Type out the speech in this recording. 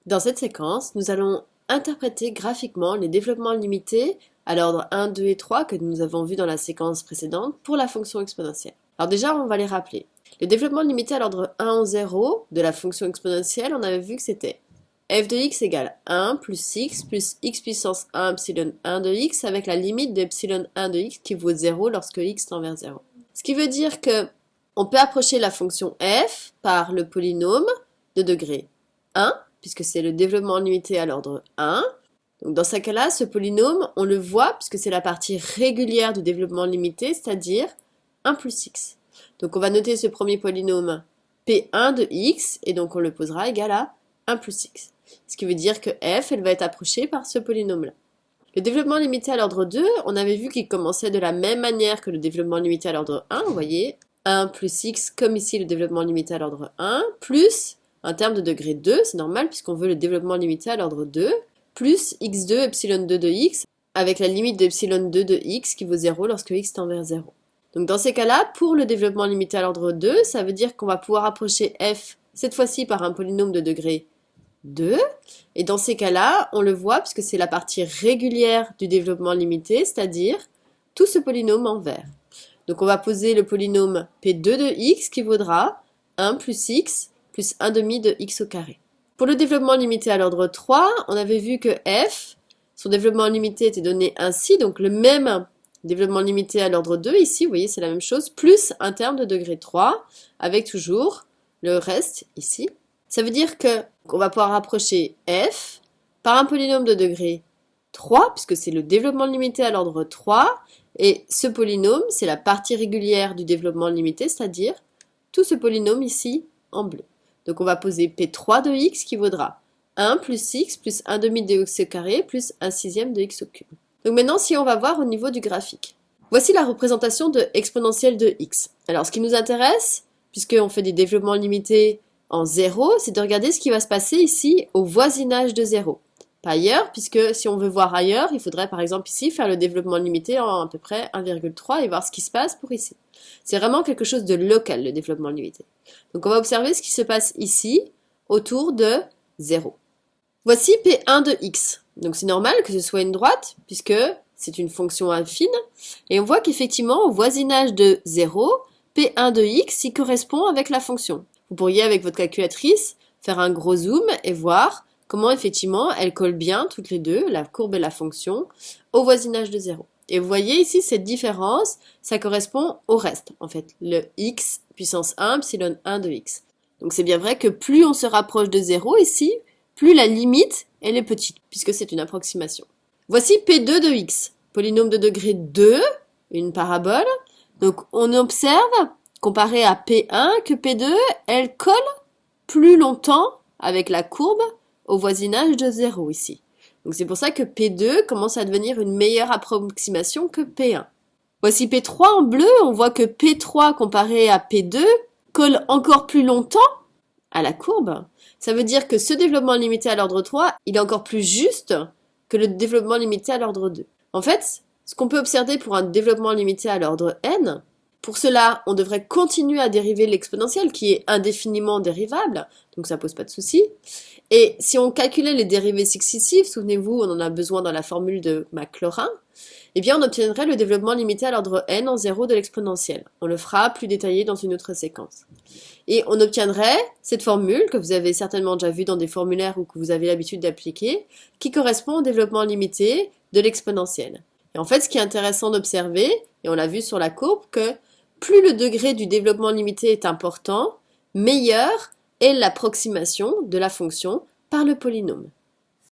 Dans cette séquence, nous allons interpréter graphiquement les développements limités à l'ordre 1, 2 et 3 que nous avons vus dans la séquence précédente pour la fonction exponentielle. Alors déjà, on va les rappeler. Le développement limité à l'ordre 1 en 0 de la fonction exponentielle, on avait vu que c'était f de x égale 1 plus x puissance 1 epsilon 1 de x avec la limite d'epsilon 1 de x qui vaut 0 lorsque x tend vers 0. Ce qui veut dire que on peut approcher la fonction f par le polynôme de degré 1, puisque c'est le développement limité à l'ordre 1. Donc dans ce cas-là, ce polynôme, on le voit puisque c'est la partie régulière du développement limité, c'est-à-dire 1 plus x. Donc on va noter ce premier polynôme P1 de x, et donc on le posera égal à 1 plus x. Ce qui veut dire que f, elle va être approchée par ce polynôme-là. Le développement limité à l'ordre 2, on avait vu qu'il commençait de la même manière que le développement limité à l'ordre 1, vous voyez, 1 plus x, comme ici le développement limité à l'ordre 1, plus un terme de degré 2, c'est normal puisqu'on veut le développement limité à l'ordre 2, plus x2 epsilon 2 de x, avec la limite de epsilon 2 de x qui vaut 0 lorsque x tend vers 0. Donc dans ces cas-là, pour le développement limité à l'ordre 2, ça veut dire qu'on va pouvoir approcher f, cette fois-ci par un polynôme de degré 2, et dans ces cas-là, on le voit puisque c'est la partie régulière du développement limité, c'est-à-dire tout ce polynôme en vert. Donc on va poser le polynôme P2 de x qui vaudra 1 plus x plus 1 demi de x au carré. Pour le développement limité à l'ordre 3, on avait vu que f, son développement limité était donné ainsi, donc le même développement limité à l'ordre 2, ici, vous voyez, c'est la même chose, plus un terme de degré 3, avec toujours le reste ici. Ça veut dire qu'on va pouvoir rapprocher f par un polynôme de degré 3, puisque c'est le développement limité à l'ordre 3, et ce polynôme, c'est la partie régulière du développement limité, c'est-à-dire tout ce polynôme ici en bleu. Donc on va poser P3 de x qui vaudra 1 plus x plus 1 demi de x au carré plus 1 sixième de x au cube. Donc maintenant, si on va voir au niveau du graphique. Voici la représentation de exponentielle de x. Alors ce qui nous intéresse, puisqu'on fait des développements limités en 0, c'est de regarder ce qui va se passer ici au voisinage de 0. Pas ailleurs, puisque si on veut voir ailleurs, il faudrait par exemple ici faire le développement limité en à peu près 1,3 et voir ce qui se passe pour ici. C'est vraiment quelque chose de local, le développement limité. Donc on va observer ce qui se passe ici, autour de 0. Voici P1 de x. Donc c'est normal que ce soit une droite, puisque c'est une fonction affine. Et on voit qu'effectivement, au voisinage de 0, P1 de x y correspond avec la fonction. Vous pourriez, avec votre calculatrice, faire un gros zoom et voir comment effectivement elles collent bien toutes les deux, la courbe et la fonction, au voisinage de 0. Et vous voyez ici cette différence, ça correspond au reste, en fait, le x puissance 1 epsilon 1 de x. Donc c'est bien vrai que plus on se rapproche de 0 ici, plus la limite elle est petite, puisque c'est une approximation. Voici P2 de x, polynôme de degré 2, une parabole. Donc on observe, comparé à P1, que P2, elle colle plus longtemps avec la courbe au voisinage de 0 ici. Donc c'est pour ça que P2 commence à devenir une meilleure approximation que P1. Voici P3 en bleu, on voit que P3 comparé à P2 colle encore plus longtemps à la courbe. Ça veut dire que ce développement limité à l'ordre 3, il est encore plus juste que le développement limité à l'ordre 2. En fait, ce qu'on peut observer pour un développement limité à l'ordre n, pour cela, on devrait continuer à dériver l'exponentielle qui est indéfiniment dérivable, donc ça pose pas de souci. Et si on calculait les dérivées successives, souvenez-vous, on en a besoin dans la formule de Maclaurin, eh bien on obtiendrait le développement limité à l'ordre n en 0 de l'exponentielle. On le fera plus détaillé dans une autre séquence. Et on obtiendrait cette formule, que vous avez certainement déjà vue dans des formulaires ou que vous avez l'habitude d'appliquer, qui correspond au développement limité de l'exponentielle. Et en fait, ce qui est intéressant d'observer, et on l'a vu sur la courbe, que plus le degré du développement limité est important, meilleure est l'approximation de la fonction par le polynôme.